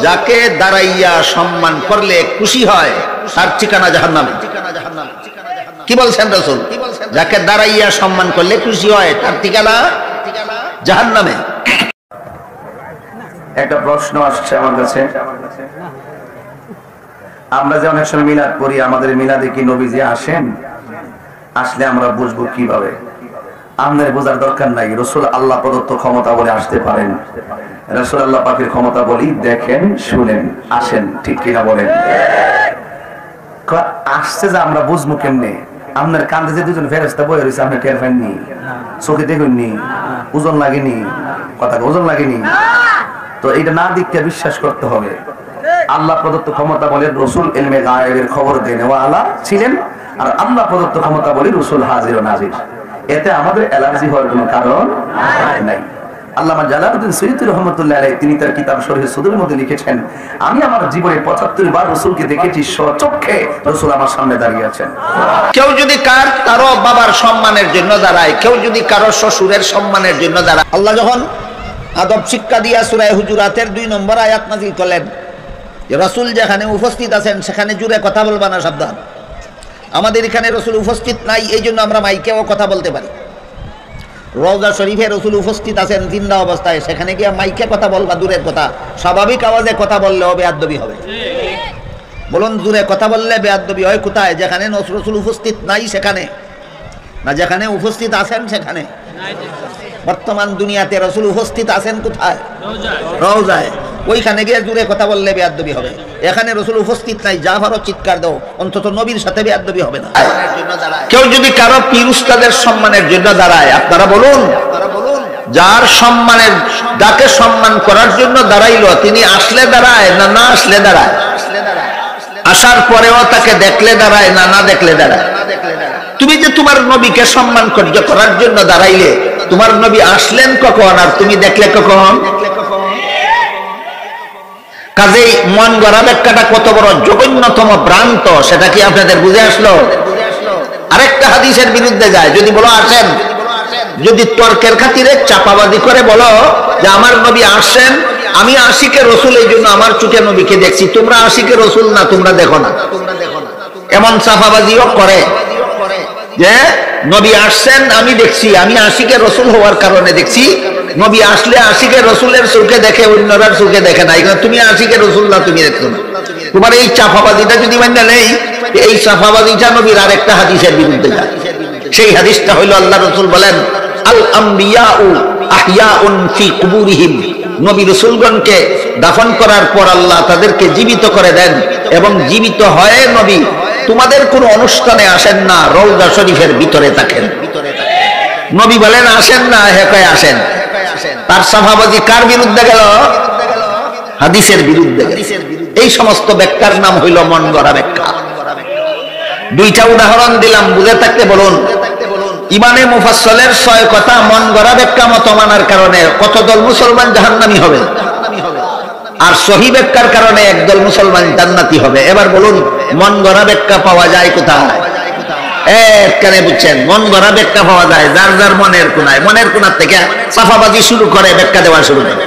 যাকে দাঁড়াইয়া সম্মান করলে খুশি হয় তার ঠিকানা জাহান্নামে। কি বলছেন রাসূল? যাকে দাঁড়াইয়া সম্মান করলে খুশি হয় তার ঠিকানা জাহান্নামে। একটা প্রশ্ন আসছে আমার কাছে, আমরা যে অনেক সময় মিলাদ করি, আমাদের মিলাদে কি নবীজি আসেন? আসলে আমরা বুঝবো কিভাবে? আমাদের বোঝার দরকার নাই। রাসূল আল্লাহ প্রদত্ত ক্ষমতা বলে আসতে পারেন, রাসূল আল্লাহ পাকের ক্ষমতা বলি দেখেন, শুনেন, আসেন। ঠিক কিনা বলেন? আসছে যে আমরা বুঝবো কেমনে? আপনার কান্দে যে দুজন ফেরেশতা বয়ে রয়েছে, আপনি টের পাননি? চোখে দেখেননি? ওজন লাগেনি? কথা ওজন লাগেনি? তো এটা না দেখতে বিশ্বাস করতে হবে। আল্লাহ প্রদত্ত ক্ষমতা বলে রাসূল ইলমে গায়েবের খবর দেনেওয়ালা ছিলেন, আর আল্লাহ প্রদত্ত ক্ষমতা বলে রাসূল হাজির ও নাজির। এতে আমাদের অ্যালার্জি হওয়ার কোনো কারণ নাই। আল্লামা জালালউদ্দিন সৈয়দী রহমাতুল্লাহ আলাইহি তিনি তার কিতাব শরীহ সুদুরের মধ্যে লিখেছেন, আমি আমার জীবনে ৭৫ বার রাসূলকে দেখেছি, স্বচক্ষে রাসূল আমার সামনে দাঁড়িয়ে আছেন। কেউ যদি কারো বাবার সম্মানের জন্য দাঁড়ায়, কেউ যদি কারো শ্বশুরের সম্মানের জন্য দাঁড়ায়, আল্লাহ যখন আদব শিক্ষা দিয়া সূরা হুজুরাতের ২ নম্বর আয়াত নাযিল করলেন যে রাসূল যেখানে উপস্থিত আছেন সেখানে জুড়ে কথা বলবা না, সাবধান। আমাদের এখানে রাসূল উপস্থিত নাই, এই জন্য আমরা মাইকেও কথা বলতে পারি। রওজা শরীফে রাসূল উপস্থিত আছেন জিন্দা অবস্থায়, সেখানে গিয়ে মাইকে কথা বলবা দূরের কথা, স্বাভাবিক আওয়াজে কথা বললেও বেয়াদবি হবে। বলুন, জুড়ে কথা বললে বেয়াদবি হয় কোথায়? যেখানে রাসূল উপস্থিত নাই সেখানে, না যেখানে উপস্থিত আছেন সেখানে। বর্তমান দুনিয়াতে রাসূল উপস্থিত আছেন কোথায়? রওজায়। ওইখানে গিয়ে জুড়ে কথা বললে বেয়াদবি হবে। এখানে রাসূল উপস্থিত নাই, যা পারো চিৎকার দাও, অন্তত নবীর সাথে বেয়াদবি হবে না। কেউ যদি কারো পীর উস্তাদের সম্মানের জন্য দাঁড়ায়, আপনারা বলুন, যার সম্মানের, যাকে সম্মান করার জন্য দাঁড়াইলো, তিনি আসলে দাঁড়ায় না না আসলে দাঁড়ায়? আসার পরেও তাকে দেখলে দাঁড়ায় না না দেখলে দাঁড়ায়? তুমি যে তোমার নবীকে সম্মান করার জন্য দাঁড়াইলে, তোমার নবী আসলেন কখন আর তুমি দেখলে কখন? কাজেই মন গড়া ব্যাখ্যাটা কত বড় জঘন্যতম ভ্রান্ত, সেটা কি আপনাদের বুঝে আসলো? আরেকটা হাদিসের বিরুদ্ধে যায়। যদি বলো আসেন, যদি তর্কের খাতিরে চাপাবাদি করে বলো যে আমার নবী আসেন, আমি আশিকে রাসূল, এই জন্য আমার চোখে নবীকে দেখছি, তোমরা আশিকে রাসূল না, তোমরা দেখো না, এমন চাপাবাদিও করে যে নবী আসছেন আমি দেখছি, আমি আশিকে রাসূল হওয়ার কারণে দেখছি। নবী আসলে আশিকে রাসূলের চোখে দেখে, অন্যরা চোখে দেখে না। এখানে তুমি আশিকে রাসূল না, তুমি দেখছো না। তোমার এই চাপাবাদিটা যদি মান্য নেই, এই চাপাবাদিটা নবীর আরেকটা হাদিসের বিরুদ্ধে যায়। সেই হাদিসটা হইল আল্লাহ রাসূল বলেন, আল আম্বিয়াউ আহইয়াউন ফি কুবুরিহিম, নবী রাসূলগণকে দাফন করার পর আল্লাহ তাদেরকে জীবিত করে দেন, এবং জীবিত হয়ে নবী তোমাদের কোন অনুষ্ঠানে আসেন না, রওজা শরীফের ভিতরে থাকেন। নবী বলেন আসেন না, হেকায় আসেন। তার সাহাবাজি কার বিরুদ্ধে গেল? হাদিসের বিরুদ্ধে। এই সমস্ত ব্যাখ্যার নাম হইল মন গড়া ব্যাখ্যা। 2টা উদাহরণ দিলাম, বুঝে থাকতে বলুন। ইমানে মুফাসসলের 6 কথা মন গড়া ব্যাখ্যা মত মানার কারণে কত দল মুসলমান জাহান্নামী হবে, আর সহি ব্যাখ্যার কারণে একদল মুসলমান জান্নাতি হবে। এবার বলুন, মন গড়া ব্যাখ্যা পাওয়া যায় কোথায়? এখানে বুঝছেন, মন গড়া ব্যাখ্যা পাওয়া যায় যার যার মনের কোনায়। মনের কোনার থেকে সাফাবাজি শুরু করে ব্যাখ্যা দেওয়া শুরু করে।